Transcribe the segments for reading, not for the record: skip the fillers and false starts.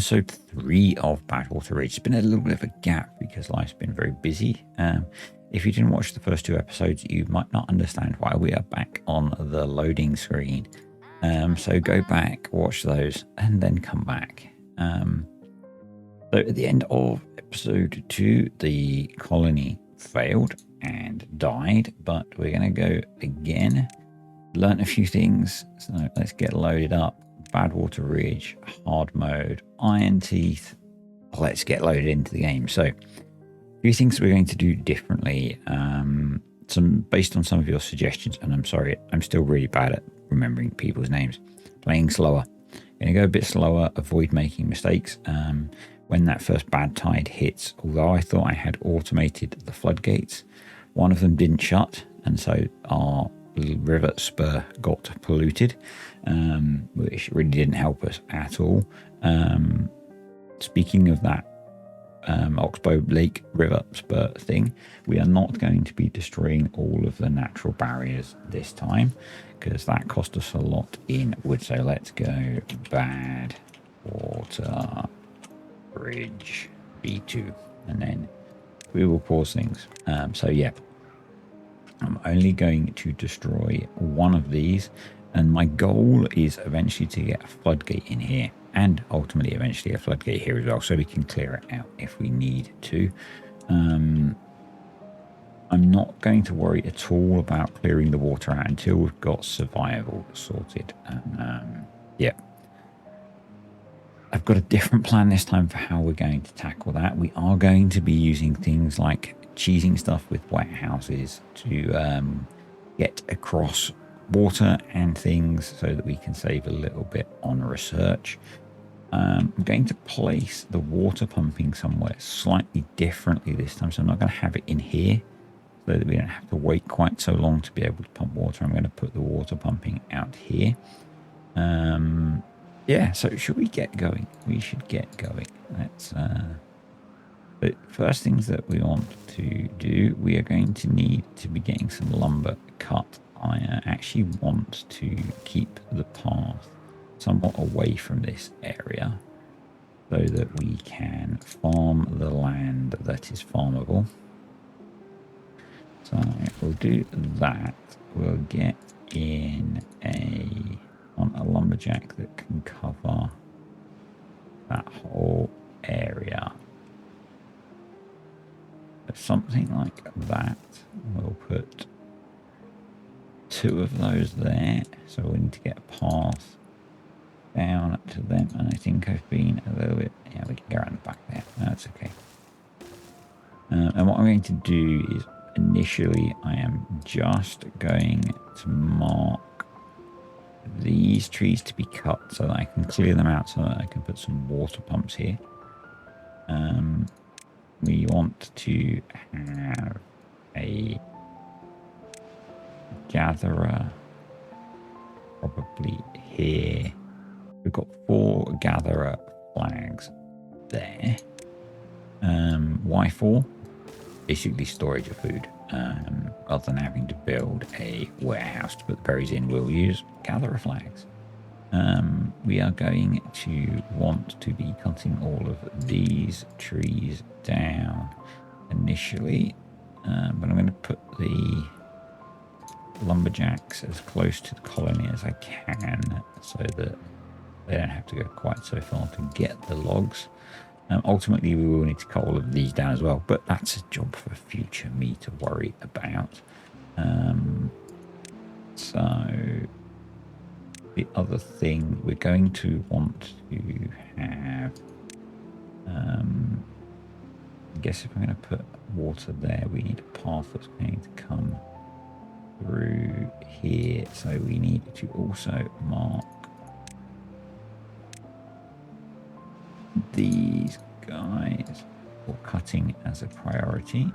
episode 3 of Badwater Ridge. It's been a little bit of a gap because life's been very busy. If you didn't watch the first 2 episodes, you might not understand why we are back on the loading screen. So go back, watch those, and then come back. So at the end of episode 2, the colony failed and died, but we're going to go again. Learn a few things, so let's get loaded up. Badwater Ridge, hard mode, iron teeth. Let's get loaded into the game. So a few things we're going to do differently, some based on some of your suggestions, and I'm sorry, I'm still really bad at remembering people's names. Playing slower. Going to go a bit slower, avoid making mistakes. When that first bad tide hits, although I thought I had automated the floodgates, one of them didn't shut, and so our river spur got polluted, which really didn't help us at all. Speaking of that Oxbow Lake river spur thing, we are not going to be destroying all of the natural barriers this time because that cost us a lot in wood. So let's go Badwater Bridge B2, and then we will pause things. So yeah, I'm only going to destroy one of these, and my goal is eventually to get a floodgate in here, and ultimately eventually a floodgate here as well, so we can clear it out if we need to. I'm not going to worry at all about clearing the water out until we've got survival sorted. Yeah. I've got a different plan this time for how we're going to tackle that. We are going to be using things like cheesing stuff with wet houses to get across water and things so that we can save a little bit on research. I'm going to place the water pumping somewhere slightly differently this time, so I'm not going to have it in here so that we don't have to wait quite so long to be able to pump water. I'm going to put the water pumping out here. Yeah, so should we get going? We should get going. Let's but first things that we want to do, we are going to need to be getting some lumber cut. I actually want to keep the path somewhat away from this area so that we can farm the land that is farmable. So we'll do that. We'll get in a lumberjack that can cover that whole area. Something like that. We'll put 2 of those there, so we need to get a path down to them, and I think I've been a little bit, yeah, we can go around the back there. That's okay. And what I'm going to do is initially I am just going to mark these trees to be cut so that I can clear them out, so that I can put some water pumps here. We want to have a gatherer probably here. We've got 4 gatherer flags there. Why 4? Basically storage of food. Rather than having to build a warehouse to put the berries in, we'll use gatherer flags. We are going to want to be cutting all of these trees down initially, but I'm going to put the lumberjacks as close to the colony as I can so that they don't have to go quite so far to get the logs. Ultimately, we will need to cut all of these down as well, but that's a job for future me to worry about. So the other thing we're going to want to have, I guess if I'm going to put water there, we need a path that's going to come through here. So we need to also mark these guys for cutting as a priority.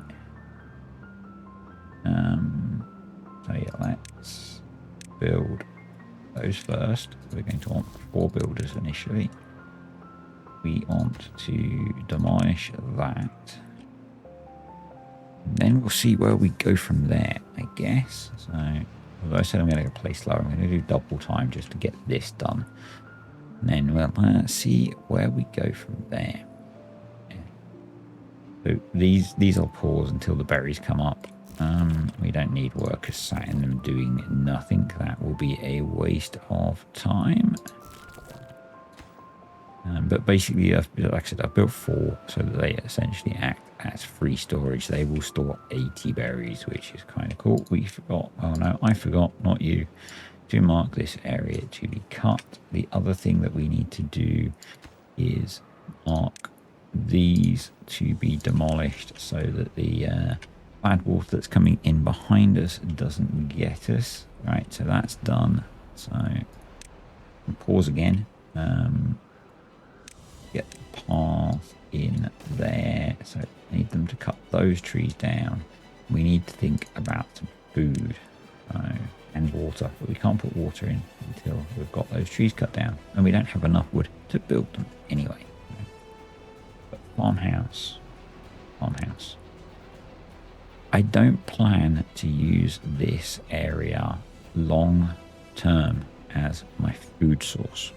So yeah, let's build those first. We're going to want 4 builders initially. We want to demolish that. And then we'll see where we go from there, I guess. So, as I said, I'm going to go play slower. I'm going to do double time just to get this done. And then we'll see where we go from there. So these I'll pause until the berries come up. We don't need workers sat in them doing nothing. That will be a waste of time. But basically, like I said, I've built 4 so that they essentially act as free storage. They will store 80 berries, which is kind of cool. We forgot, oh no, I forgot, not you, to mark this area to be cut. The other thing that we need to do is mark these to be demolished so that the bad water that's coming in behind us doesn't get us. Right, so that's done. So pause again. Get the path in there. So I need them to cut those trees down. We need to think about some food and water, but we can't put water in until we've got those trees cut down, and we don't have enough wood to build them anyway. But farmhouse. I don't plan to use this area long term as my food source,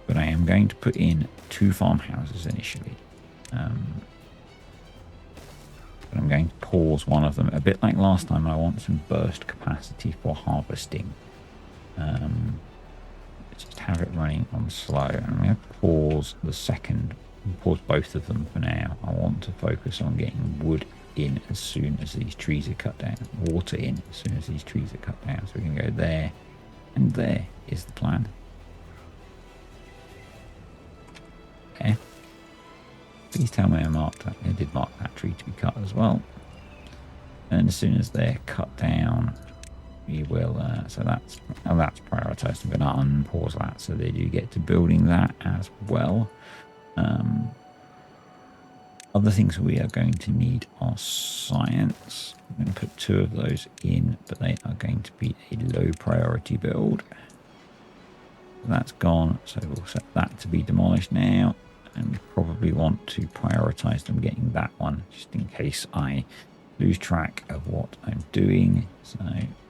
but I am going to put in 2 farmhouses initially. But I'm going to pause one of them, a bit like last time. I want some burst capacity for harvesting. Just have it running on slow. And I'm going to pause the second, pause both of them for now. I want to focus on getting wood in as soon as these trees are cut down, water in as soon as these trees are cut down. So we can go there, and there is the plan. Okay. Please tell me I marked that. I did mark that tree to be cut as well. And as soon as they're cut down, we will. So that's prioritised. I'm going to unpause that so they do get to building that as well. Other things we are going to need are science. I'm going to put 2 of those in, but they are going to be a low priority build. That's gone, so we'll set that to be demolished now. And we probably want to prioritize them getting that one just in case I lose track of what I'm doing. So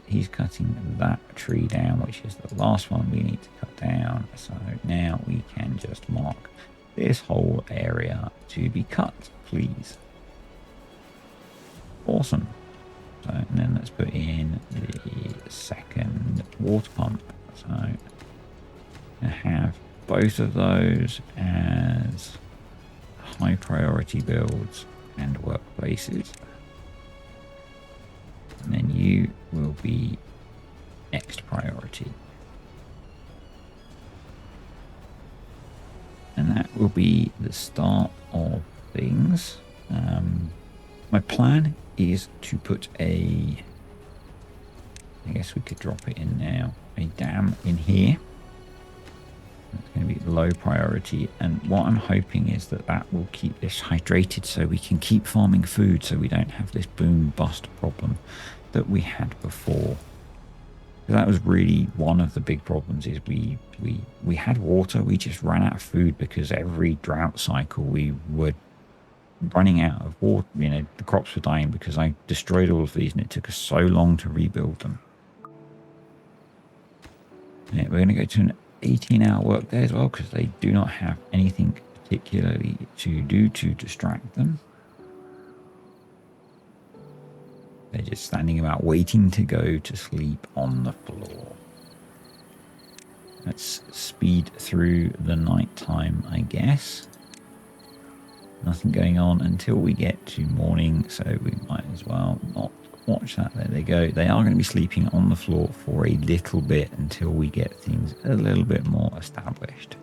he's cutting that tree down, which is the last one we need to cut down. So now we can just mark this whole area to be cut, please. Awesome. So and then let's put in the second water pump. So I have both of those as high priority builds and workplaces. And then you will be next priority. And that will be the start of things. My plan is to put I guess we could drop it in now, a dam in here. It's going to be low priority, and what I'm hoping is that will keep this hydrated so we can keep farming food, so we don't have this boom bust problem that we had before. That was really one of the big problems, is we had water, we just ran out of food because every drought cycle we were running out of water. You know, the crops were dying because I destroyed all of these and it took us so long to rebuild them. Yeah, we're going to go to an 18-hour work day as well because they do not have anything particularly to do to distract them. They're just standing about waiting to go to sleep on the floor. Let's speed through the night time, I guess. Nothing going on until we get to morning, so we might as well not watch that. There they go. They are going to be sleeping on the floor for a little bit until we get things a little bit more established.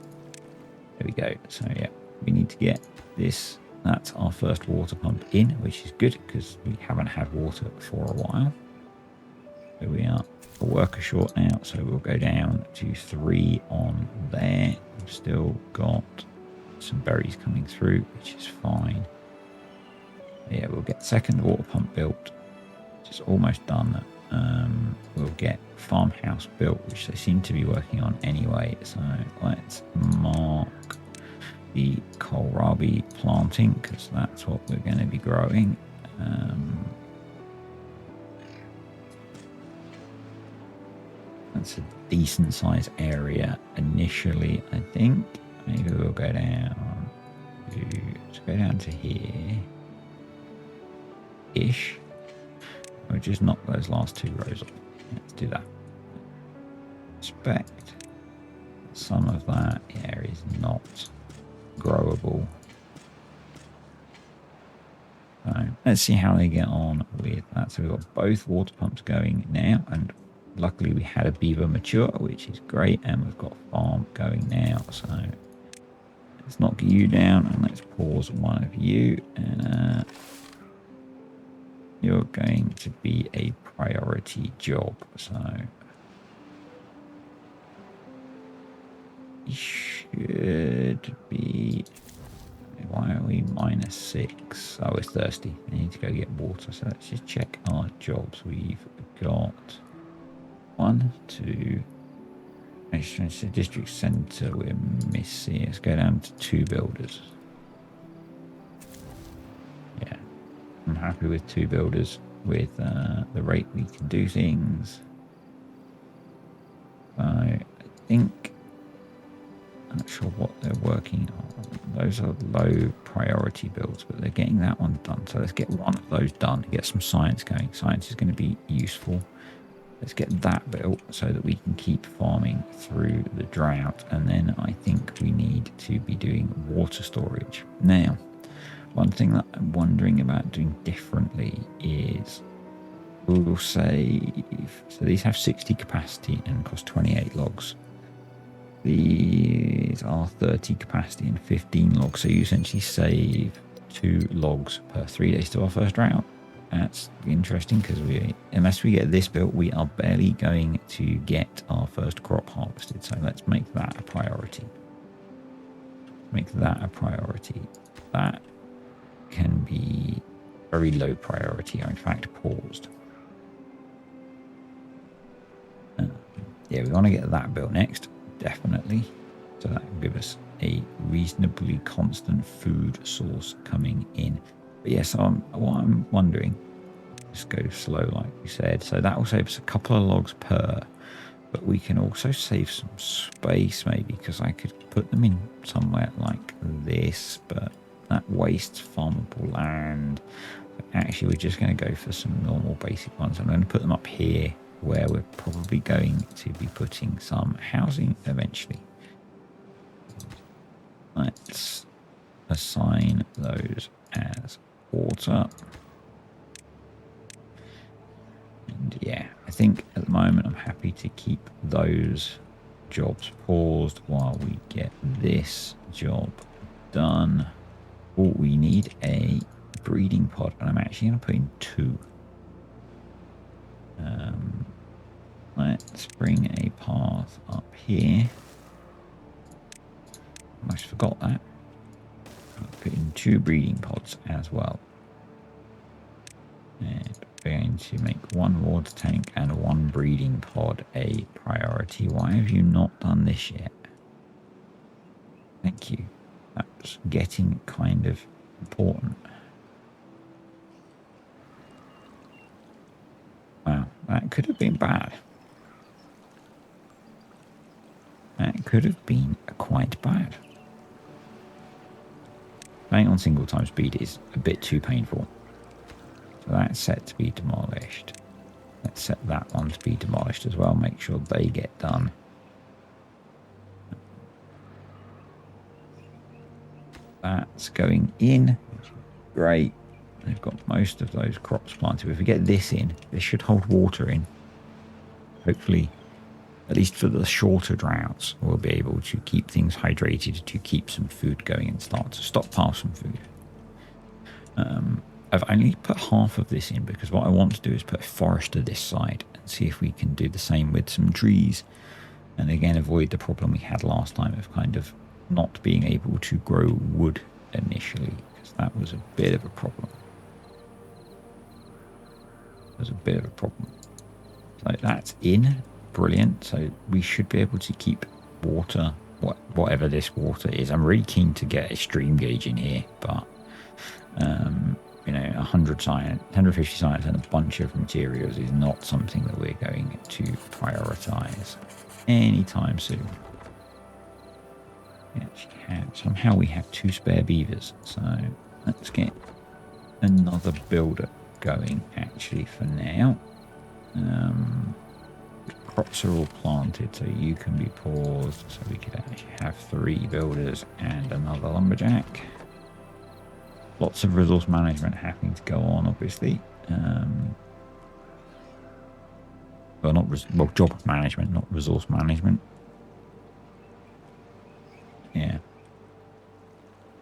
There we go. So yeah, we need to get this. That's our first water pump in, which is good because we haven't had water for a while. So we are a worker short now, so we'll go down to 3 on there. We've still got some berries coming through, which is fine. Yeah, we'll get second water pump built, which is almost done. We'll get farmhouse built, which they seem to be working on anyway. So let's mark the kohlrabi planting because that's what we're going to be growing. That's a decent size area initially, I think. Maybe we'll go down to, let's go down to here ish. We'll just knock those last 2 rows off. Let's do that. Expect some of that area is not growable. So let's see how they get on with that. So we've got both water pumps going now, and luckily we had a beaver mature, which is great, and we've got a farm going now. So let's knock you down and let's pause one of you, and you're going to be a priority job. So you should be. Why are we -6? Oh, it's thirsty. I need to go get water. So let's just check our jobs. We've got 1, 2. District centre we're missing. Let's go down to 2 builders. Yeah, I'm happy with 2 builders with the rate we can do things. So I think, I'm not sure what they're working on. Those are low priority builds, but they're getting that one done. So let's get one of those done to get some science going. Science is going to be useful. Let's get that built so that we can keep farming through the drought. And then I think we need to be doing water storage. Now, one thing that I'm wondering about doing differently is we'll save. So these have 60 capacity and cost 28 logs. These are 30 capacity and 15 logs. So you essentially save 2 logs per 3 days to our first drought. That's interesting because unless we get this built, we are barely going to get our first crop harvested. So let's make that a priority. Make that a priority. That can be very low priority, or in fact paused. Yeah, we want to get that built next, definitely. So that will give us a reasonably constant food source coming in. But yes, what I'm wondering, just go slow like we said. So that will save us a couple of logs per, but we can also save some space maybe, because I could put them in somewhere like this, but that wastes farmable land. But actually, we're just going to go for some normal basic ones. I'm going to put them up here where we're probably going to be putting some housing eventually. Let's assign those as water. And yeah, I think at the moment I'm happy to keep those jobs paused while we get this job done. Oh, we need a breeding pod, and I'm actually going to put in 2. Let's bring a path up here. Almost forgot that. I'll put in 2 breeding pods as well. And we're going to make 1 water tank and 1 breeding pod a priority. Why have you not done this yet? Thank you. That's getting kind of important. Wow, that could have been bad. That could have been quite bad. Playing on single time speed is a bit too painful. So that's set to be demolished. Let's set that one to be demolished as well. Make sure they get done. That's going in. Great. They've got most of those crops planted. If we get this in, this should hold water in. Hopefully, at least for the shorter droughts, we'll be able to keep things hydrated, to keep some food going and start to stockpile some food. I've only put half of this in because what I want to do is put a forest to this side and see if we can do the same with some trees. And again, avoid the problem we had last time of kind of not being able to grow wood initially, because that was a bit of a problem. So that's in. Brilliant. So we should be able to keep water, whatever this water is. I'm really keen to get a stream gauge in here, but 100 science, 150 science and a bunch of materials is not something that we're going to prioritize anytime soon. We actually have, somehow we have 2 spare beavers, so let's get another builder going actually for now. The crops are all planted, so you can be paused, so we could actually have 3 builders and another lumberjack. Lots of resource management having to go on, obviously. Well, job management, not resource management. Yeah.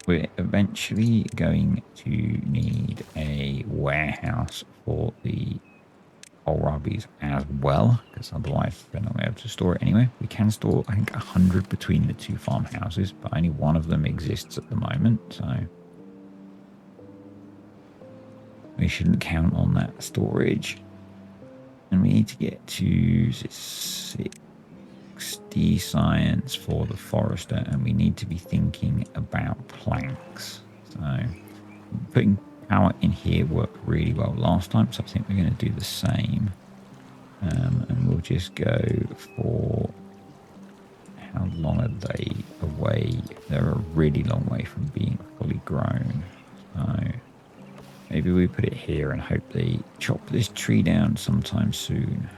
We're eventually going to need a warehouse for the kohlrabies as well, because otherwise we're not able to store it anyway. We can store, I think, 100 between the 2 farmhouses, but only one of them exists at the moment, so we shouldn't count on that storage. And we need to get to 60 science for the forester, and we need to be thinking about planks. So putting power in here worked really well last time, so I think we're going to do the same. And we'll just go for, how long are they away? They're a really long way from being fully grown. So maybe we put it here and hope they chop this tree down sometime soon.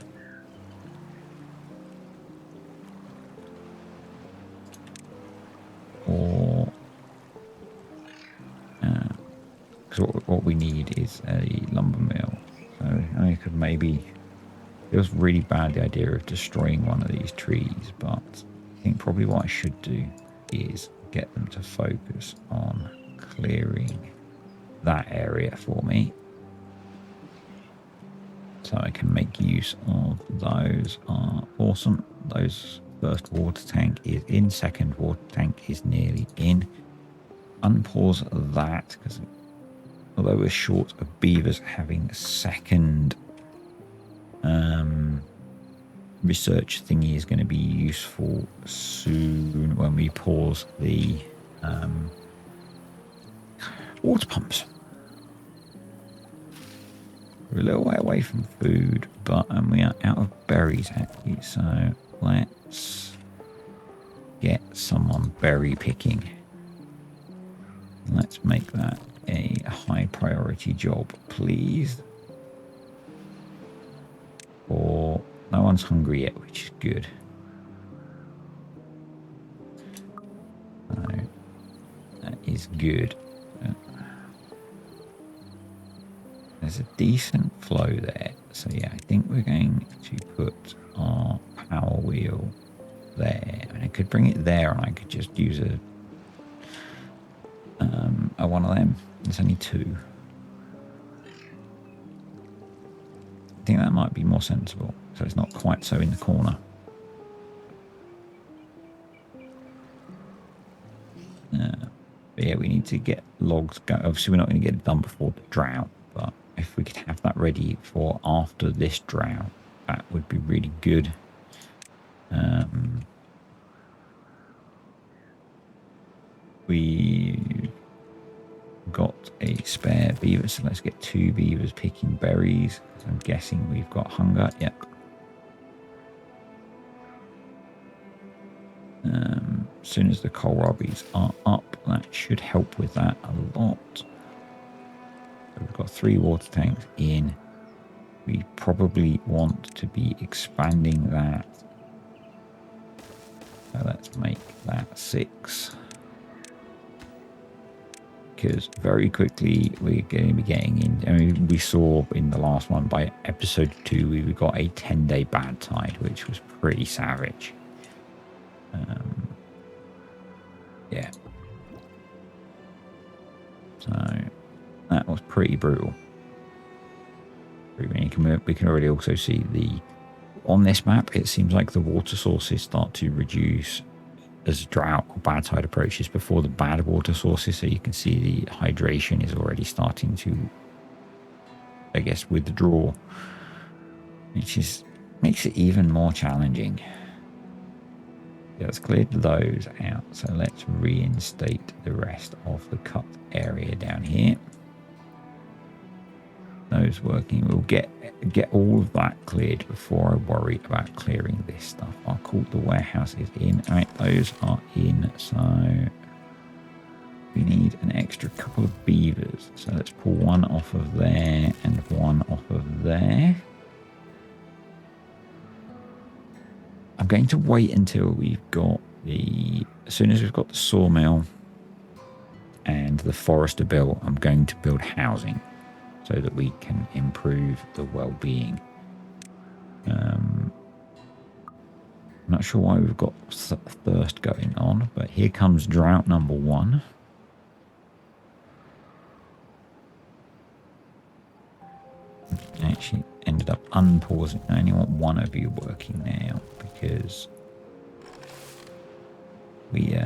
Or because what we need is a lumber mill. So I could maybe, it feels really bad, the idea of destroying one of these trees, but I think probably what I should do is get them to focus on clearing that area for me, so I can make use of those. Are awesome. Those first water tank is in, second water tank is nearly in. Unpause that, because although we're short of beavers, having a second research thingy is going to be useful soon when we pause the water pumps. We're a little way away from food, but we are out of berries actually, so let's get someone berry picking. Let's make that a high priority job, please. Or no one's hungry yet, which is good. So that is good. There's a decent flow there, so yeah, I think we're going to put our power wheel there, and I could bring it there, and I could just use a one of them. There's only 2. I think that might be more sensible, so it's not quite so in the corner. But yeah, we need to get logs going. Obviously, we're not going to get it done before the drought, but if we could have that ready for after this drought, that would be really good. We got a spare beaver, so let's get 2 beavers picking berries. I'm guessing we've got hunger. Yep. As soon as the kohlrabies are up, that should help with that a lot. So we've got 3 water tanks in. We probably want to be expanding that. So let's make that 6. Because very quickly we're going to be getting in. I mean, we saw in the last one, by episode 2, we got a 10-day bad tide, which was pretty savage. Yeah. So that was pretty brutal. We can already also see on this map, it seems like the water sources start to reduce as drought or bad tide approaches before the bad water sources. So you can see the hydration is already starting to, I guess, withdraw, which makes it even more challenging. Yeah, let's clear those out. So let's reinstate the rest of the cut area down here. those working. We'll get all of that cleared before I worry about clearing this stuff. I'll call the warehouse is in. All right, those are in. So we need an extra couple of beavers. So let's pull one off of there and one off of there. I'm going to wait until we've got as soon as we've got the sawmill and the forester built, I'm going to build housing so that we can improve the well-being. I'm not sure why we've got thirst going on, but here comes drought number 1. I actually ended up unpausing. I only want one of you working now because we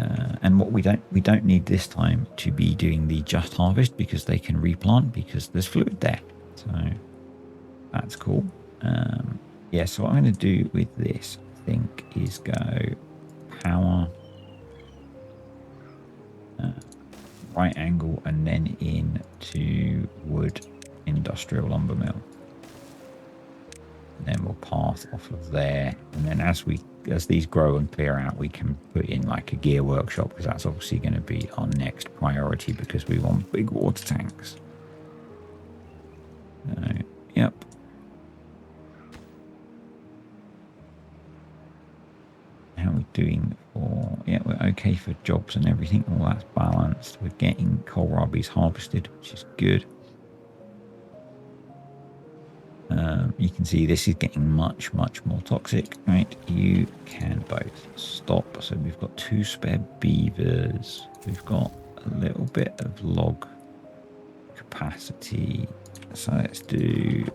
don't need this time to be doing the just harvest because they can replant because there's fluid there. So that's cool. Yeah, so what I'm going to do with this, I think, is go power, right angle, and then into wood industrial lumber mill. And then we'll path off of there. And then as these grow and clear out, we can put in like a gear workshop because that's obviously going to be our next priority because we want big water tanks. Yep. How are we doing for... Yeah, we're okay for jobs and everything. All that's balanced. We're getting kohlrabies harvested, which is good. You can see this is getting much, much more toxic. Right, you can both stop. So we've got 2 spare beavers. We've got a little bit of log capacity. So let's do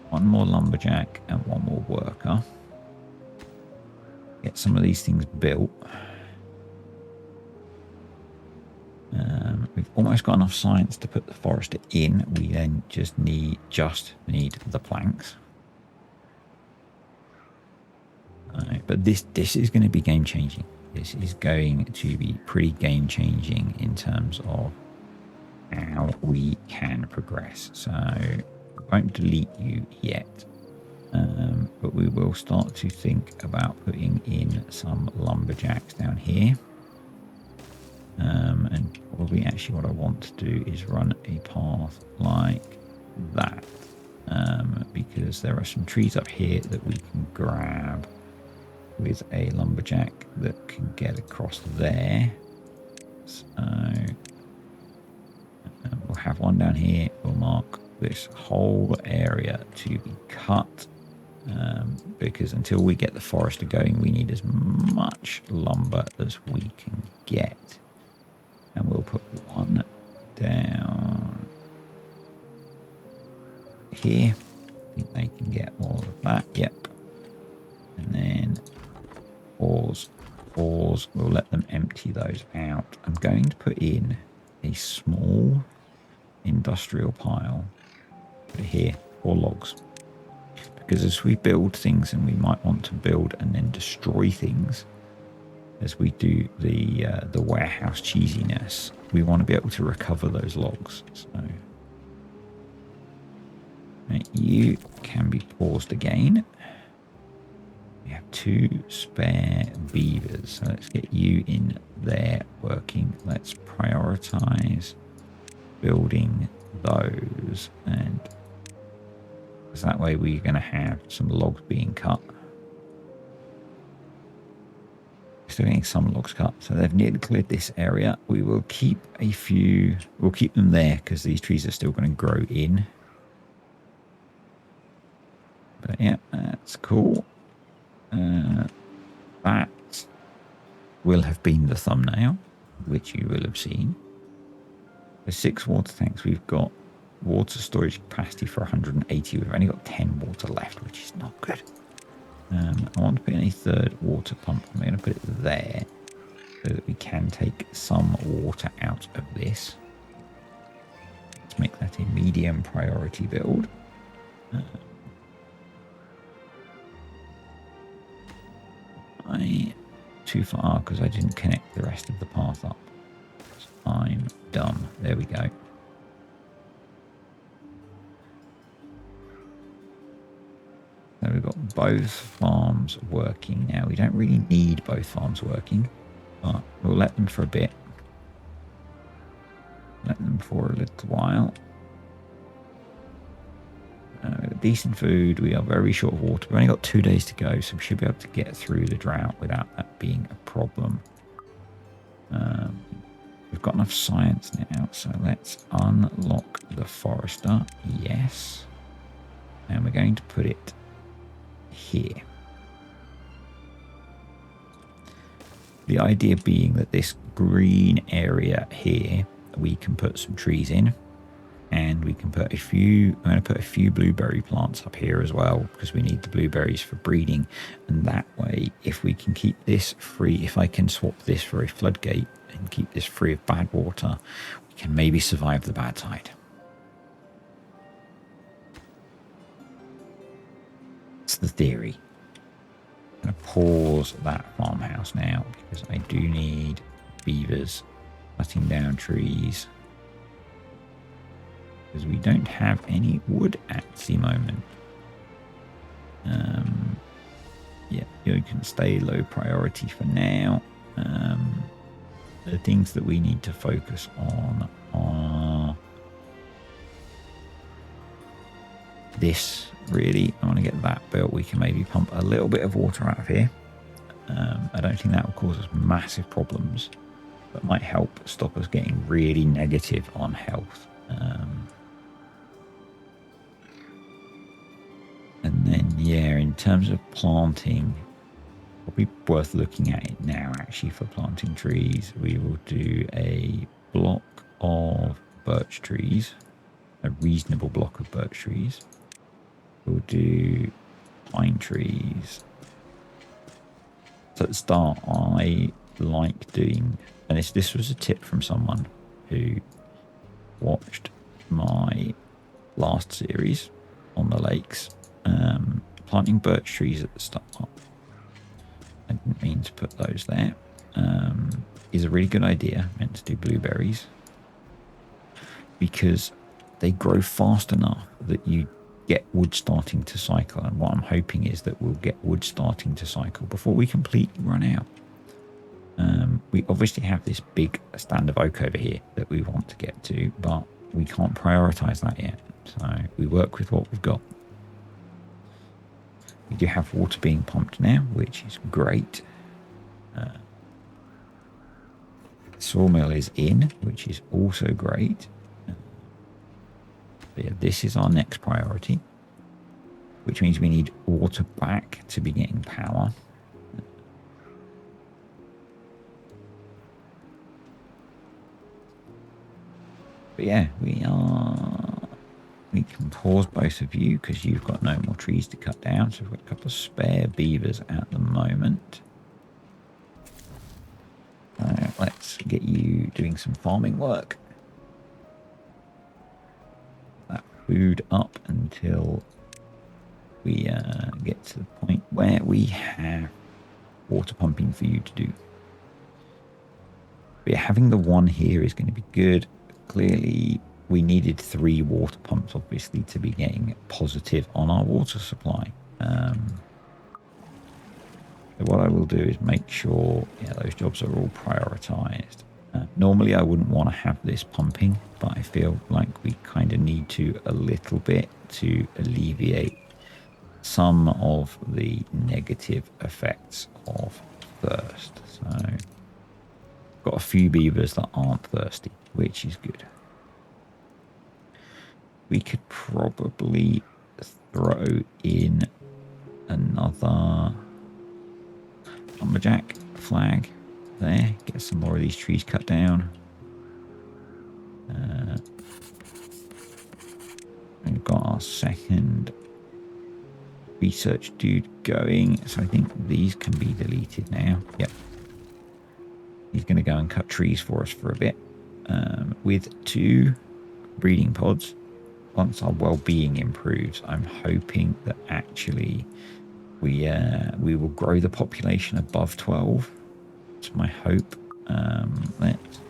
1 more lumberjack and 1 more worker. Get some of these things built. We've almost got enough science to put the forester in. We then just need the planks. But this is going to be game changing. This is going to be pretty game changing in terms of how we can progress. So I won't delete you yet, but we will start to think about putting in some lumberjacks down here. And probably actually what I want to do is run a path like that, because there are some trees up here that we can grab with a lumberjack that can get across there. So we'll have one down here. We'll mark this whole area to be cut, because until we get the forester going, we need as much lumber as we can get. And we'll put one down here. I think they can get all of that. Yep. And then ores. We'll let them empty those out. I'm going to put in a small industrial pile. Put it here for logs. Because as we build things, and we might want to build and then destroy things, as we do the warehouse cheesiness, we want to be able to recover those logs. So you can be paused again. We have 2 spare beavers, so let's get you in there working. Let's prioritize building those, and because that way we're going to have some logs being cut. Still getting some logs cut, so they've nearly cleared this area. We will keep a few, we'll keep them there because these trees are still going to grow in. But yeah, that's cool. That will have been the thumbnail, which you will have seen. The 6 water tanks, we've got water storage capacity for 180. We've only got 10 water left, which is not good. I want to put in a 3rd water pump. I'm going to put it there so that we can take some water out of this. Let's make that a medium priority build. Too far because I didn't connect the rest of the path up. I'm dumb. There we go. both farms working now. We don't really need both farms working, but we'll let them for a bit. Let them for a little while. Decent food. We are very short of water. We've only got 2 days to go, so we should be able to get through the drought without that being a problem. We've got enough science now, so let's unlock the forester. Yes. And we're going to put it here. The idea being that this green area here, we can put some trees in. And we can put I'm going to put a few blueberry plants up here as well, because we need the blueberries for breeding. And that way, if we can keep this free, if I can swap this for a floodgate and keep this free of bad water, we can maybe survive the bad tide. That's the theory. I'm going to pause that farmhouse now, because I do need beavers cutting down trees. Because we don't have any wood at the moment. Yeah, you can stay low priority for now. The things that we need to focus on are this, really. I want to get that built. We can maybe pump a little bit of water out of here. I don't think that will cause us massive problems, but might help stop us getting really negative on health. And then, yeah, in terms of planting, probably worth looking at it now, actually, for planting trees. We will do a block of birch trees, a reasonable block of birch trees. We'll do pine trees. So at the start, I like doing, and this was a tip from someone who watched my last series on the lakes. Planting birch trees at the start, I didn't mean to put those there, is a really good idea. Meant to do blueberries, because they grow fast enough that you get wood starting to cycle. And what I'm hoping is that we'll get wood starting to cycle before we completely run out. We obviously have this big stand of oak over here that we want to get to, but we can't prioritize that yet. So we work with what we've got. We do have water being pumped now, which is great. Sawmill is in, which is also great. But yeah, this is our next priority, which means we need water back to be getting power. But yeah, we can pause both of you because you've got no more trees to cut down. So we've got a couple of spare beavers at the moment. Let's get you doing some farming work. That food up until we get to the point where we have water pumping for you to do. But yeah, having the one here is going to be good. Clearly, we needed 3 water pumps, obviously, to be getting positive on our water supply. So what I will do is make sure those jobs are all prioritized. Normally, I wouldn't want to have this pumping, but I feel like we kind of need to a little bit to alleviate some of the negative effects of thirst. So, got a few beavers that aren't thirsty, which is good. We could probably throw in another lumberjack flag there. Get some more of these trees cut down. We've got our second research dude going. So I think these can be deleted now. Yep. He's going to go and cut trees for us for a bit. With 2 breeding pods. Once our well-being improves, I'm hoping that actually we will grow the population above 12. That's my hope.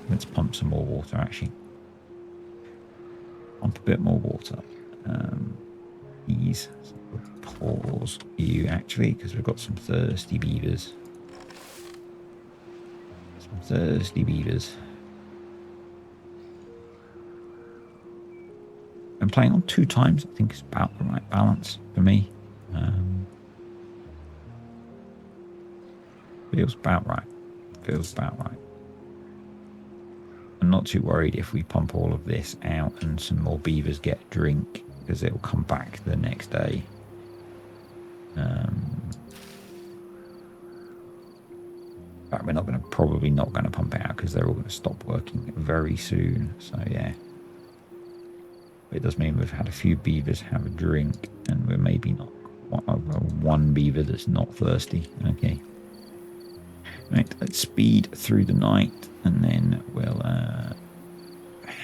Let's pump some more water, actually. Pump a bit more water. These Pause you actually, because we've got some thirsty beavers. Some thirsty beavers. I'm playing on 2 times. I think it's about the right balance for me. Feels about right. Feels about right. I'm not too worried if we pump all of this out and some more beavers get a drink, because it'll come back the next day. But we're probably not going to pump it out because they're all going to stop working very soon. So yeah. It does mean we've had a few beavers have a drink, and we're maybe not one beaver that's not thirsty. Okay. Right, let's speed through the night, and then we'll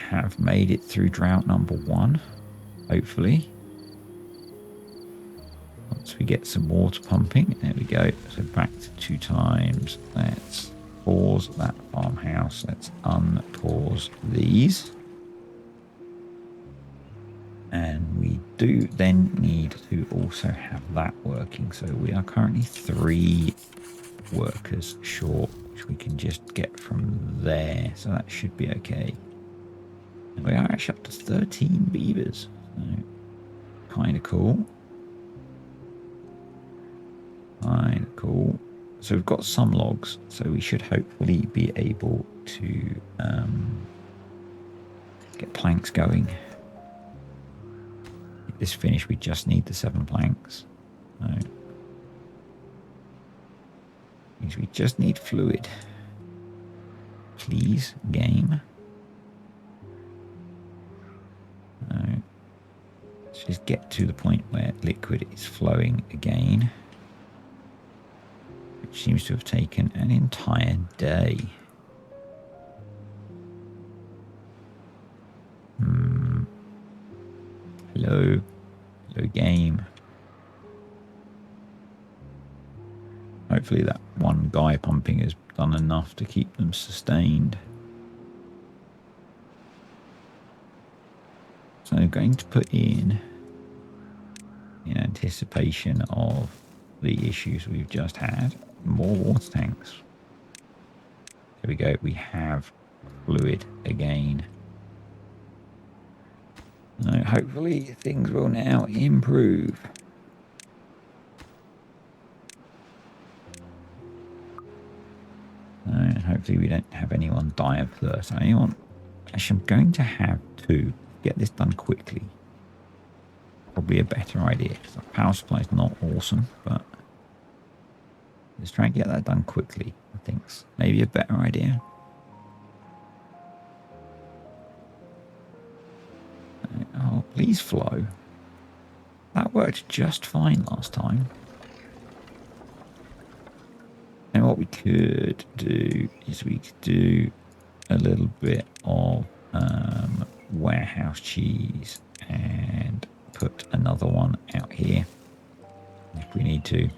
have made it through drought number 1, hopefully. Once we get some water pumping, there we go. So back to 2 times. Let's pause that farmhouse. Let's unpause these. And we do then need to also have that working. So we are currently 3 workers short, which we can just get from there. So that should be okay. And we are actually up to 13 beavers. So kind of cool. Kind of cool. So we've got some logs. So we should hopefully be able to get planks going. This finish, we just need the 7 planks. So means we just need fluid. Please, game. So let's just get to the point where liquid is flowing again, which seems to have taken an entire day. Hello. Hello, game. Hopefully that one guy pumping has done enough to keep them sustained. So I'm going to put in anticipation of the issues we've just had, more water tanks. There we go. We have fluid again. So hopefully things will now improve. And hopefully we don't have anyone die of thirst. Actually, I'm going to have to get this done quickly. Probably a better idea, because the power supply is not awesome, but let's try and get that done quickly. I think's maybe a better idea. Oh, please flow. That worked just fine last time. And what we could do is we could do a little bit of warehouse cheese and put another one out here if we need to.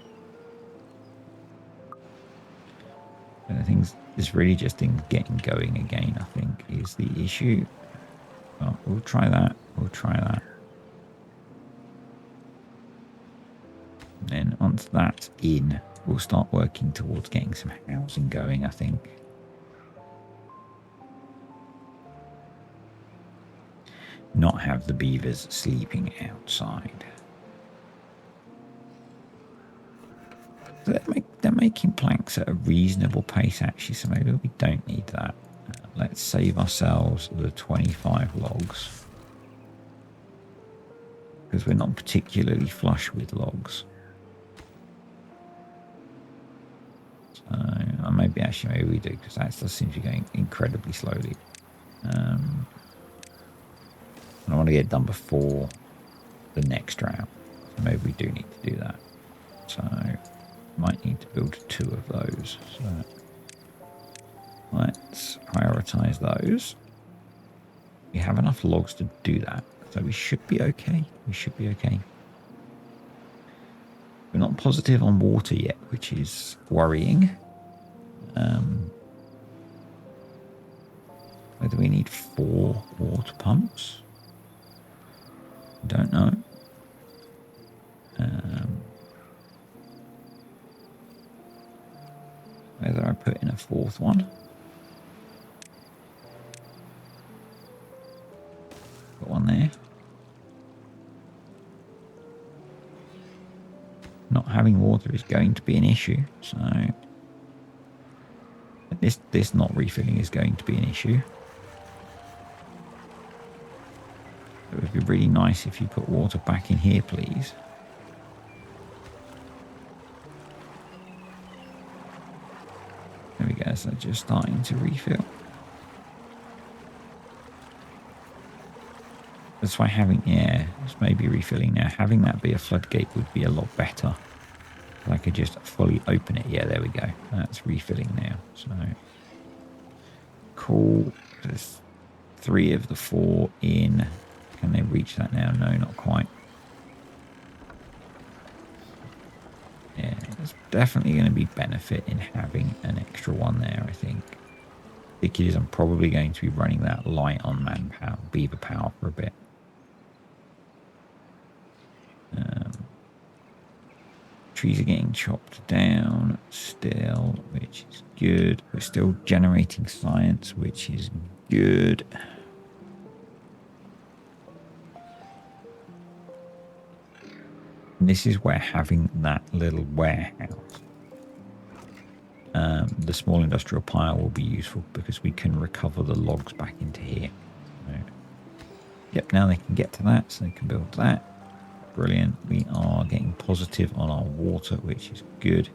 But I think it's really just in getting going again, I think, is the issue. Well, we'll try that. We'll try that. And then once that's in, we'll start working towards getting some housing going, I think. Not have the beavers sleeping outside. So they're making planks at a reasonable pace, actually, so maybe we don't need that. Let's save ourselves the 25 logs, because we're not particularly flush with logs. So maybe we do, because that does seem to be going incredibly slowly. I want to get it done before the next drought. So maybe we do need to do that. So might need to build 2 of those. So let's prioritize those. We have enough logs to do that, so we should be okay. We should be okay. We're not positive on water yet, which is worrying. Whether we need 4 water pumps, don't know. Whether I put in a fourth one. Put one there. Not having water is going to be an issue, so this not refilling is going to be an issue. It would be really nice if you put water back in here, please. There we go, so just starting to refill. That's why having, yeah, it's maybe refilling now. Having that be a floodgate would be a lot better. I could just fully open it. Yeah, there we go. That's refilling now. So, cool. There's 3 of the 4 in. Can they reach that now? No, not quite. Yeah, there's definitely going to be benefit in having an extra one there, I think. Because I'm probably going to be running that light on manpower, beaver power for a bit. Trees are getting chopped down still, which is good. We're still generating science, which is good. And this is where having that little warehouse, the small industrial pile, will be useful because we can recover the logs back into here. So, yep, now they can get to that, so they can build that. Brilliant. We are getting positive on our water, which is good.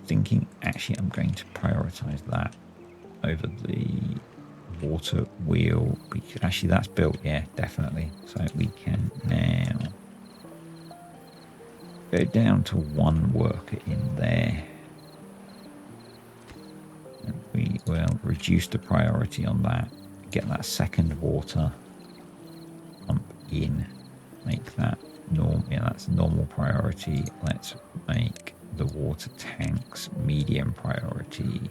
Thinking, actually, I'm going to prioritize that over the water wheel. Because actually, that's built. Yeah, definitely. So we can now go down to 1 worker in there. And we will reduce the priority on that. Get that second water pump in. Make that normal. Yeah, that's normal priority. Let's make the water tanks medium priority.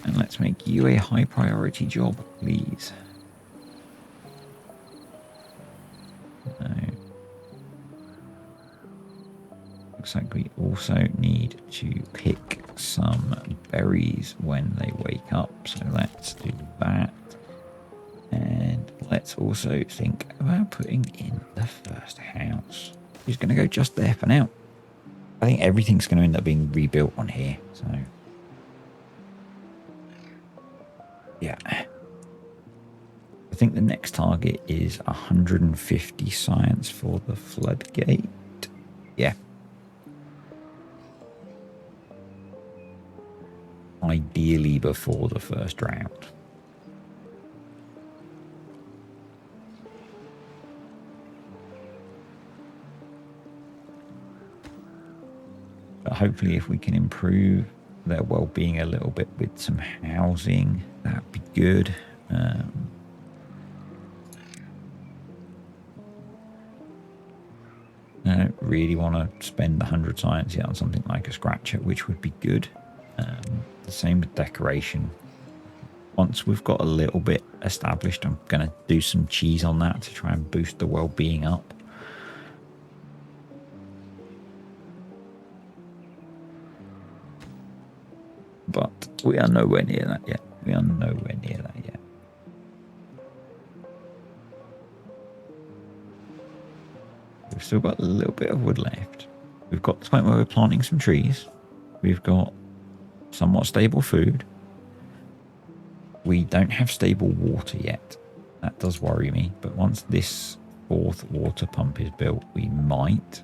And let's make you a high priority job, please. Looks like we also need to pick some berries when they wake up. So let's do that. And let's also think about putting in the first house. Who's going to go just there for now? I think everything's going to end up being rebuilt on here. So, yeah. I think the next target is 150 science for the floodgate. Yeah. Ideally before the first drought. But hopefully if we can improve their well-being a little bit with some housing, that'd be good. I don't really want to spend 100 science yet on something like a scratcher, which would be good. The same with decoration. Once we've got a little bit established, I'm going to do some cheese on that to try and boost the well-being up. But we are nowhere near that yet. We are nowhere near that yet. We've still got a little bit of wood left. We've got the point where we're planting some trees. We've got somewhat stable food. We don't have stable water yet. That does worry me. But once this 4th water pump is built, we might.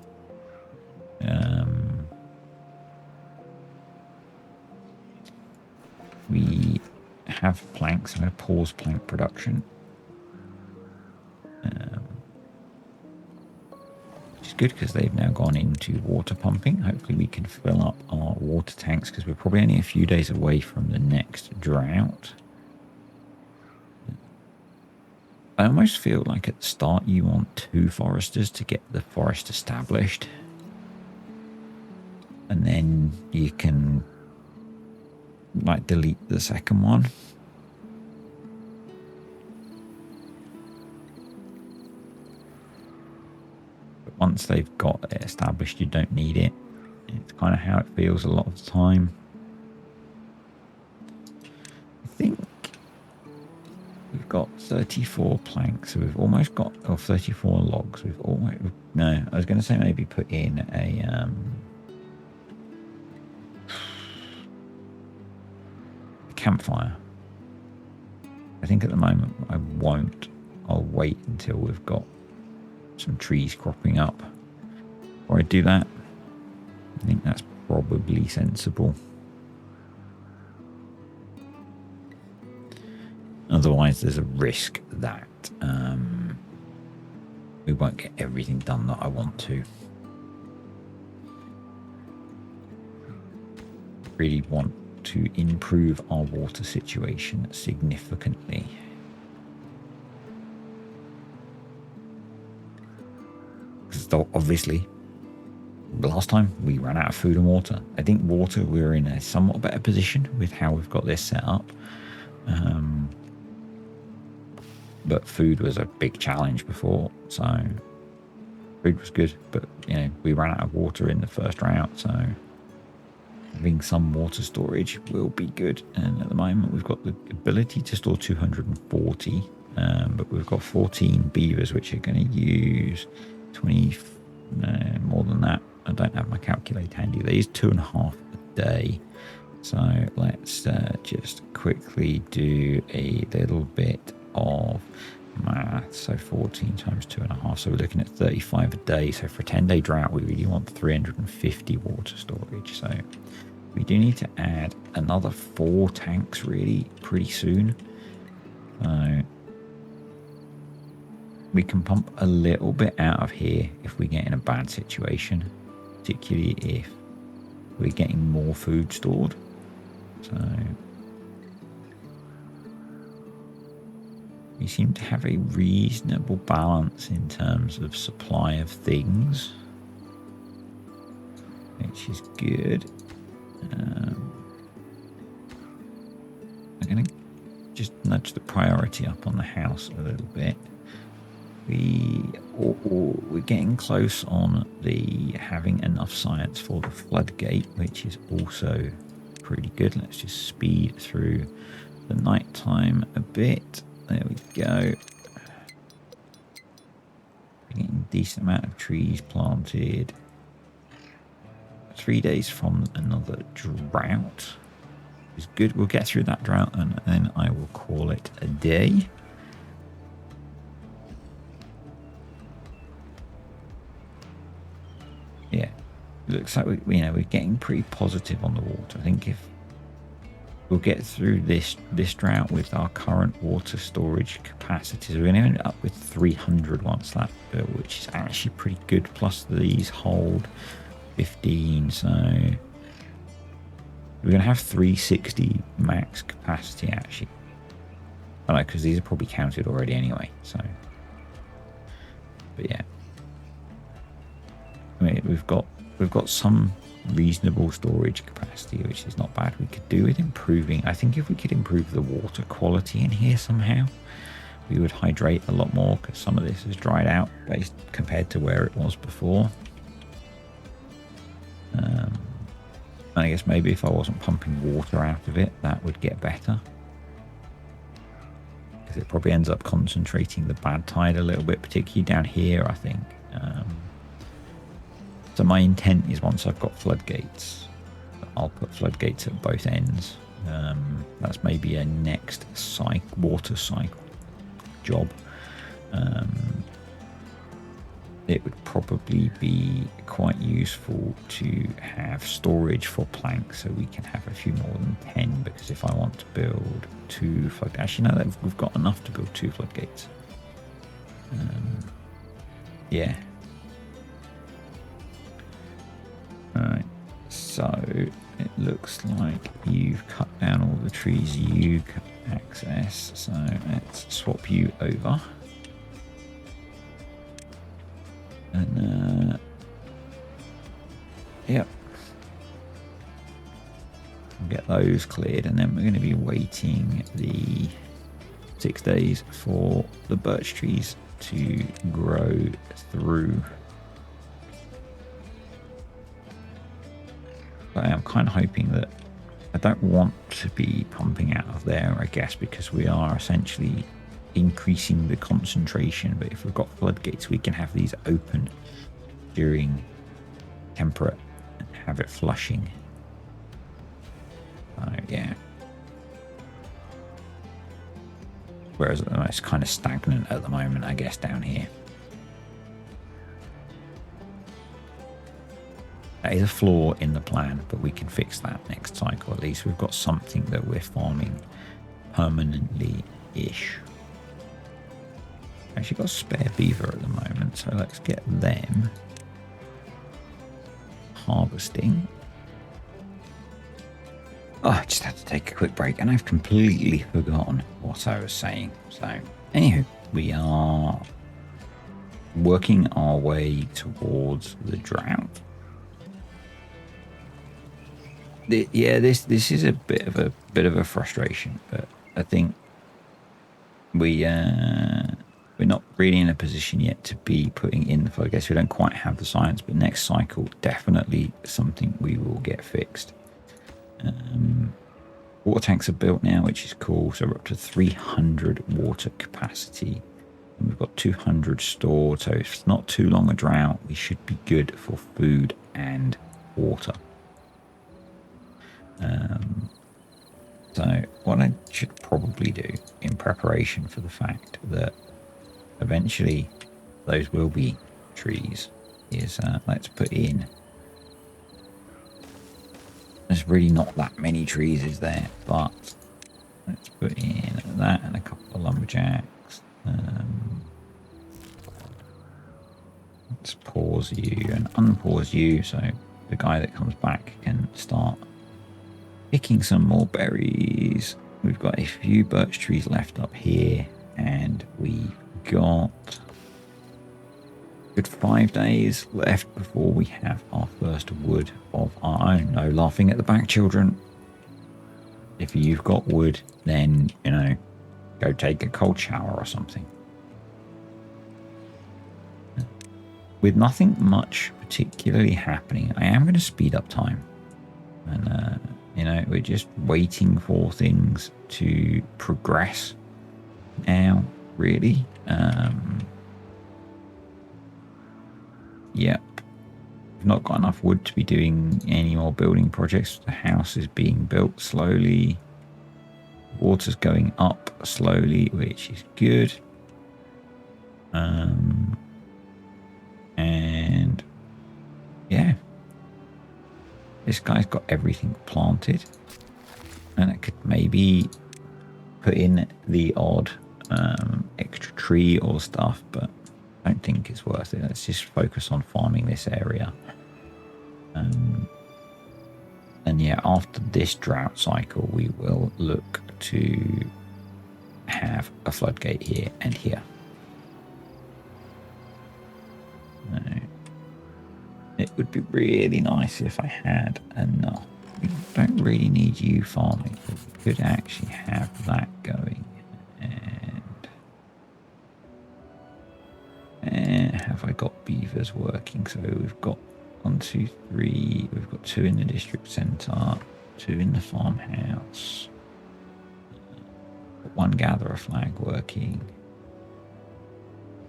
We have planks. I'm going to pause plank production. Which is good because they've now gone into water pumping. Hopefully we can fill up our water tanks because we're probably only a few days away from the next drought. I almost feel like at the start you want 2 foresters to get the forest established. And then you can like delete the second one. But once they've got it established, you don't need it. It's kind of how it feels a lot of the time. I think we've got 34 planks, so we've almost got, or 34 logs. We've almost, no, I was going to say maybe put in a campfire. I think at the moment I won't. I'll wait until we've got some trees cropping up before I do that. I think that's probably sensible. Otherwise, there's a risk that we won't get everything done that I want to. Really want to improve our water situation significantly. So obviously, last time we ran out of food and water. I think water, we're in a somewhat better position with how we've got this set up. But food was a big challenge before, so food was good. But, you know, we ran out of water in the first drought, so having some water storage will be good. And at the moment, we've got the ability to store 240, but we've got 14 beavers, which are going to use 20, no, more than that. I don't have my calculator handy. They use 2.5 a day. So let's just quickly do a little bit of math. So 14 times 2.5. So we're looking at 35 a day. So for a 10-day drought, we really want 350 water storage. So we do need to add another 4 tanks really pretty soon. So we can pump a little bit out of here if we get in a bad situation, particularly if we're getting more food stored. So we seem to have a reasonable balance in terms of supply of things, which is good. I'm going to just nudge the priority up on the house a little bit. We're getting close on the having enough science for the floodgate, which is also pretty good. Let's just speed through the night time a bit. There we go. We're getting a decent amount of trees planted. 3 days from another drought is good. We'll get through that drought and then I will call it a day. Yeah, looks like we're getting pretty positive on the water. I think if we'll get through this drought with our current water storage capacities, we're going to end up with 300 once that's built, which is actually pretty good. Plus these hold 15, so we're going to have 360 max capacity actually. I don't know, because these are probably counted already anyway. So, but yeah. I mean, we've got some reasonable storage capacity, which is not bad. We could do with improving. I think if we could improve the water quality in here somehow, we would hydrate a lot more, because some of this has dried out based compared to where it was before. I guess maybe if I wasn't pumping water out of it, that would get better, because it probably ends up concentrating the bad tide a little bit, particularly down here, I think. So my intent is, once I've got floodgates, I'll put floodgates at both ends. That's maybe a next water cycle job. It would probably be quite useful to have storage for planks, so we can have a few more than 10, because if I want to build 2 floodgates, actually no, we've got enough to build 2 floodgates. Yeah. Alright, so it looks like you've cut down all the trees you can access, so let's swap you over. And yep, we'll get those cleared, and then we're going to be waiting the 6 days for the birch trees to grow through. kind of hoping that I don't want to be pumping out of there, I guess, because we are essentially increasing the concentration. But if we've got floodgates, we can have these open during temperate and have it flushing. Yeah. Whereas at the moment, it's kind of stagnant at the moment, I guess, down here. That is a flaw in the plan, but we can fix that next cycle. At least we've got something that we're farming permanently-ish. Actually got a spare beaver at the moment, so let's get them harvesting. Oh, I just had to take a quick break and I've completely forgotten what I was saying. So, anywho, we are working our way towards the drought. Yeah, this is a bit of a frustration, but I think we're not really in a position yet to be putting in the floodgates. We don't quite have the science, but next cycle definitely something we will get fixed. Water tanks are built now, which is cool. So we're up to 300 water capacity. And we've got 200 stored. So if it's not too long a drought, we should be good for food and water. So what I should probably do in preparation for the fact that eventually those will be trees is let's put in. There's really not that many trees, is there? But let's put in that and a couple of lumberjacks. Let's pause you and unpause you so the guy that comes back can start picking some more berries. We've got a few birch trees left up here, and we've got good 5 days left before we have our first wood of our own. No laughing at the back, children. If you've got wood, then, you know, go take a cold shower or something. With nothing much particularly happening, I am going to speed up time. And, you know, we're just waiting for things to progress now, really. Yep. We've not got enough wood to be doing any more building projects. The house is being built slowly. Water's going up slowly, which is good. And yeah. This guy's got everything planted. And it could maybe put in the odd extra tree or stuff, but I don't think it's worth it. Let's just focus on farming this area. And yeah, after this drought cycle, we will look to have a floodgate here and here. It would be really nice if I had enough. We don't really need you farming, but we could actually have that going. And have I got beavers working? So we've got 1, 2, 3. We've got 2 in the district centre, 2 in the farmhouse. 1 gatherer flag working.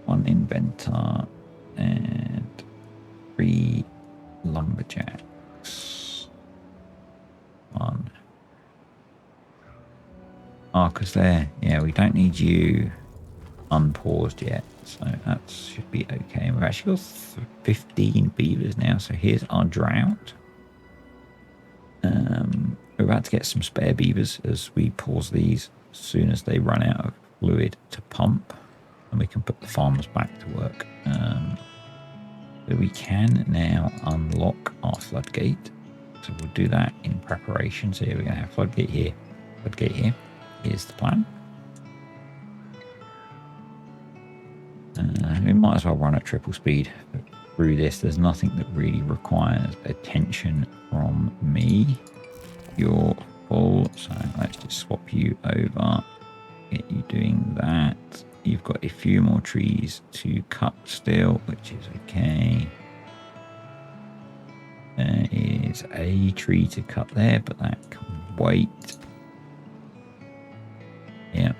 1 inventor and 3 lumberjacks. 1. Oh, because yeah, we don't need you unpaused yet, so that should be okay. We've actually got 15 beavers now, so here's our drought. We're about to get some spare beavers as we pause these as soon as they run out of fluid to pump, and we can put the farmers back to work. So we can now unlock our floodgate. So we'll do that in preparation. So here we're going to have floodgate here, floodgate here. Here's the plan. We might as well run at triple speed through this. There's nothing that really requires attention from me. You're full, so let's just swap you over. Get you doing that. You've got a few more trees to cut still, which is okay. There is is a tree to cut there, but that can wait. Yep.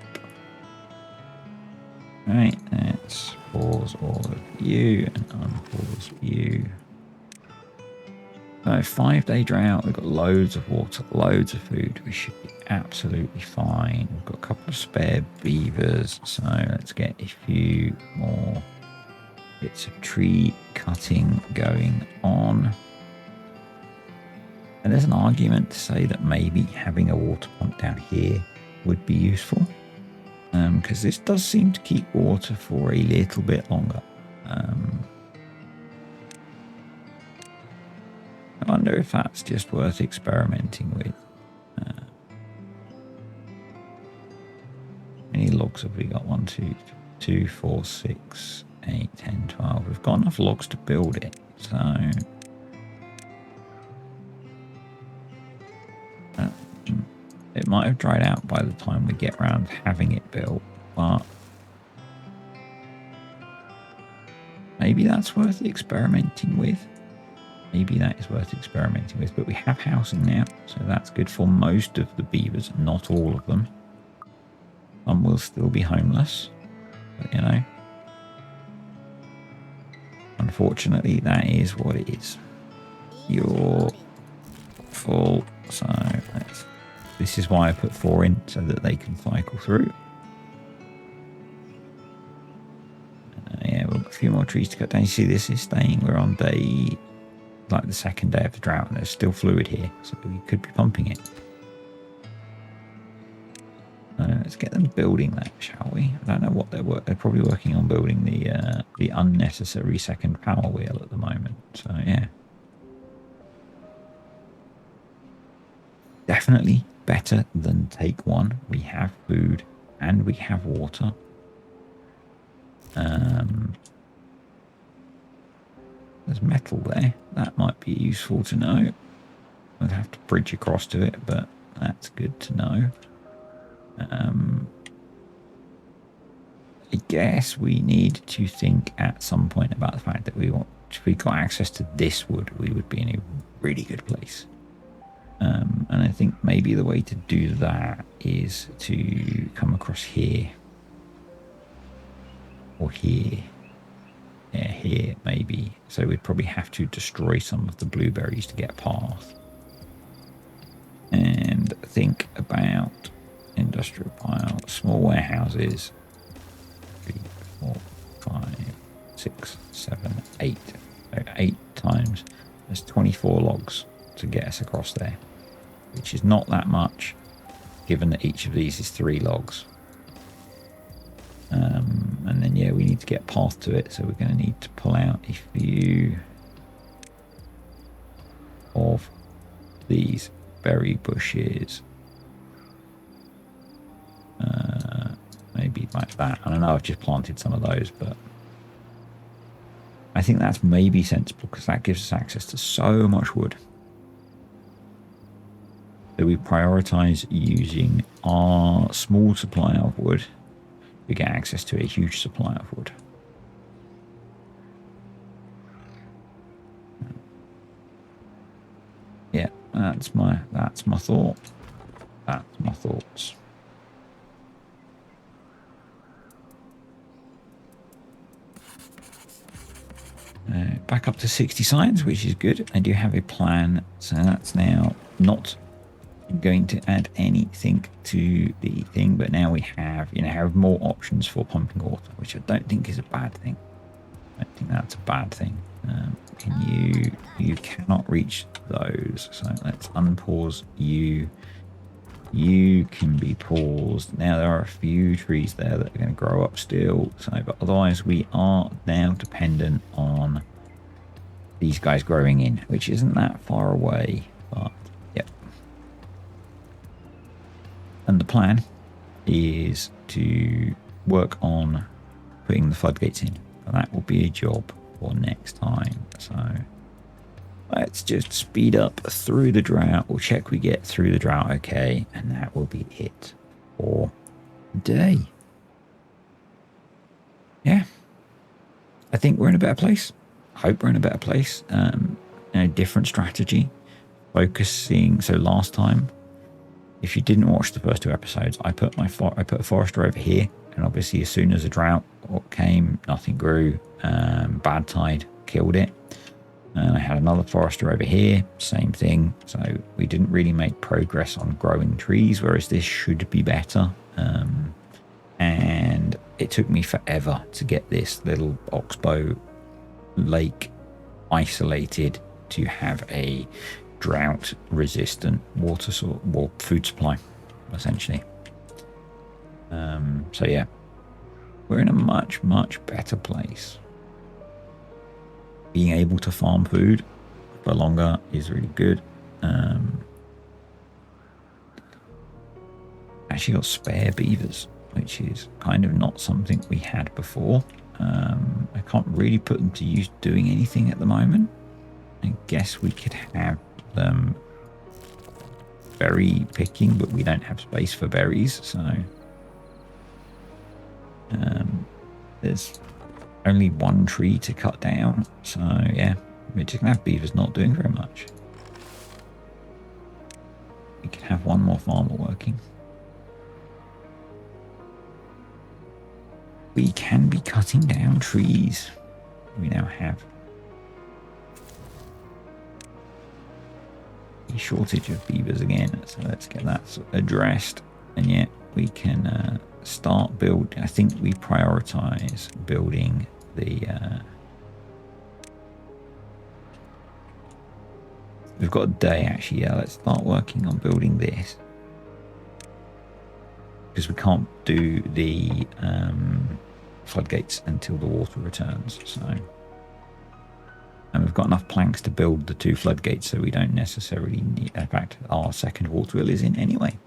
Right, let's pause all of you and unpause you. So 5-day drought, we've got loads of water, loads of food. We should be absolutely fine. We've got a couple of spare beavers, so let's get a few more bits of tree cutting going on. And there's an argument to say that maybe having a water pump down here would be useful, because this does seem to keep water for a little bit longer. I wonder if that's just worth experimenting with. How many logs have we got? 1, 2, 2, 4, 6, 8, 10, 12. We've got enough logs to build it, so it might have dried out by the time we get around to having it built, but maybe that's worth experimenting with. Maybe that is worth experimenting with, but we have housing now, so that's good for most of the beavers, not all of them. Some will still be homeless, but you know, unfortunately, that is what it is. You're full, so this is why I put 4 in, so that they can cycle through. Yeah, we've got a few more trees to cut down. You see, this is staying. We're on day, like the 2nd day of the drought, and there's still fluid here, so we could be pumping it. Let's get them building that, shall we? I don't know what they're probably working on building the unnecessary 2nd power wheel at the moment. So yeah, definitely better than take 1. We have food and we have water. There's metal there. That might be useful to know. I'd have to bridge across to it, but that's good to know. I guess we need to think at some point about the fact that if we got access to this wood, we would be in a really good place. And I think maybe the way to do that is to come across here. Or here. Yeah, here maybe. So we'd probably have to destroy some of the blueberries to get a path. And think about industrial pile, small warehouses. 3, 4, 5, 6, 7, 8. So 8 times. There's 24 logs to get us across there, which is not that much, given that each of these is 3 logs. And then, yeah, we need to get a path to it, so we're going to need to pull out a few of these berry bushes. Maybe like that. I don't know, I've just planted some of those, but I think that's maybe sensible because that gives us access to so much wood. So we prioritize using our small supply of wood. We get access to a huge supply of wood. Yeah, that's my thought. That's my thoughts. Back up to 60 signs, which is good. I do have a plan, so that's now not going to add anything to the thing, but now we have more options for pumping water, which I don't think is a bad thing. I don't think that's a bad thing. You cannot reach those, so let's unpause you. You can be paused. Now there are a few trees there that are going to grow up still, so but otherwise we are now dependent on these guys growing in, which isn't that far away, but yep. And the plan is to work on putting the floodgates in. So that will be a job for next time. So let's just speed up through the drought. We'll check we get through the drought okay, and that will be it for today. Yeah, I think we're in a better place. I hope we're in a better place. A different strategy. focusing. So last time, if you didn't watch the first 2 episodes, I put a forester over here, and obviously as soon as a drought came, nothing grew. Bad tide killed it. And I had another forester over here, same thing. So we didn't really make progress on growing trees, whereas this should be better. And it took me forever to get this little oxbow lake isolated to have a drought resistant water source or food supply, essentially. So yeah, we're in a much better place. Being able to farm food for longer is really good. Actually got spare beavers, which is kind of not something we had before. I can't really put them to use doing anything at the moment. I guess we could have them berry picking, but we don't have space for berries, so there's only 1 tree to cut down. So yeah, we're just gonna have beavers not doing very much. We could have 1 more farmer working. We can be cutting down trees. We now have a shortage of beavers again, so let's get that addressed. And yet we can start building. I think we prioritize building the we've got a day actually. Yeah, let's start working on building this, because we can't do the floodgates until the water returns. So, and we've got enough planks to build the 2 floodgates, so we don't necessarily need. In fact, our second water wheel is in anyway.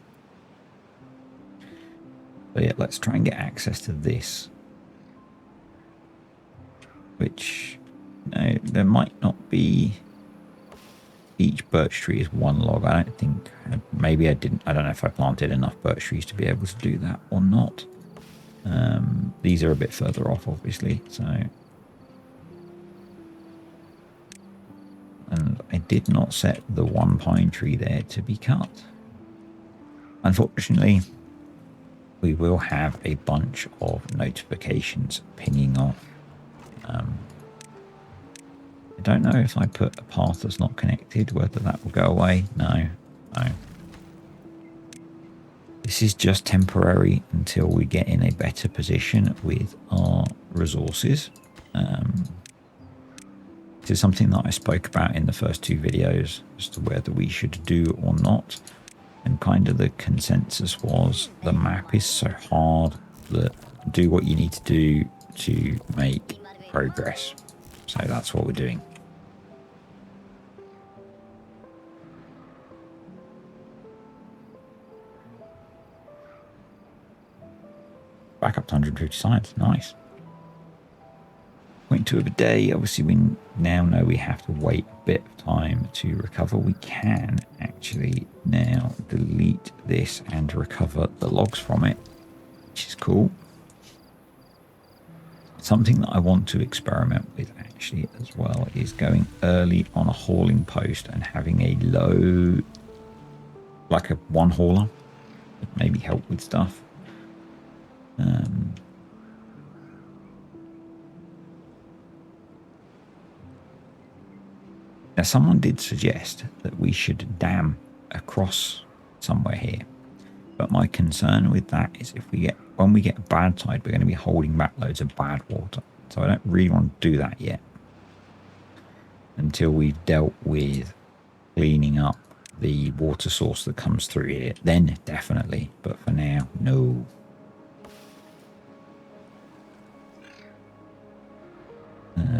But yeah, let's try and get access to this. Which, no, there might not be. Each birch tree is 1 log. I don't think. Maybe I didn't. I don't know if I planted enough birch trees to be able to do that or not. These are a bit further off, obviously. So, and I did not set the 1 pine tree there to be cut. Unfortunately, we will have a bunch of notifications pinging off. I don't know if I put a path that's not connected, whether that will go away. No. This is just temporary until we get in a better position with our resources. This is something that I spoke about in the first 2 videos as to whether we should do or not. And kind of the consensus was the map is so hard that do what you need to do to make progress. So that's what we're doing. Back up to 150 science. Nice. 0.2 of a day. Obviously, we now know we have to wait a bit of time to recover. We can actually now delete this and recover the logs from it, which is cool. Something that I want to experiment with actually as well is going early on a hauling post and having a low, like a 1 hauler, that maybe help with stuff. Now, someone did suggest that we should dam across somewhere here, but my concern with that is when we get a bad tide, we're going to be holding back loads of bad water. So I don't really want to do that yet until we've dealt with cleaning up the water source that comes through here. Then definitely, but for now, no.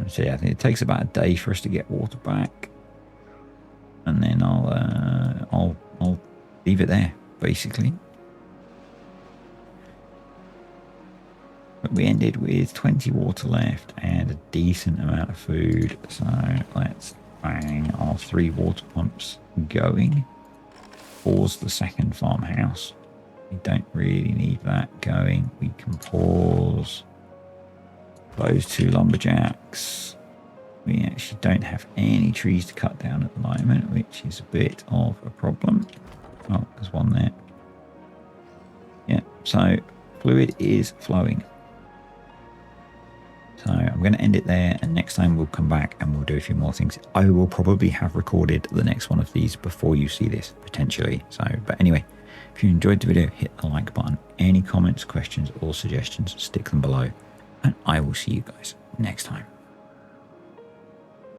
So yeah, I think it takes about a day for us to get water back, and then I'll leave it there basically. But we ended with 20 water left and a decent amount of food, so let's bang our 3 water pumps going. Pause the second farmhouse. We don't really need that going. We can pause those 2 lumberjacks. we actually don't have any trees to cut down at the moment, which is a bit of a problem. Oh, there's one there. Yeah, so fluid is flowing. So I'm going to end it there, and next time we'll come back and we'll do a few more things. I will probably have recorded the next one of these before you see this, potentially. So, but anyway, if you enjoyed the video, hit the like button. Any comments, questions or suggestions, stick them below, and I will see you guys next time.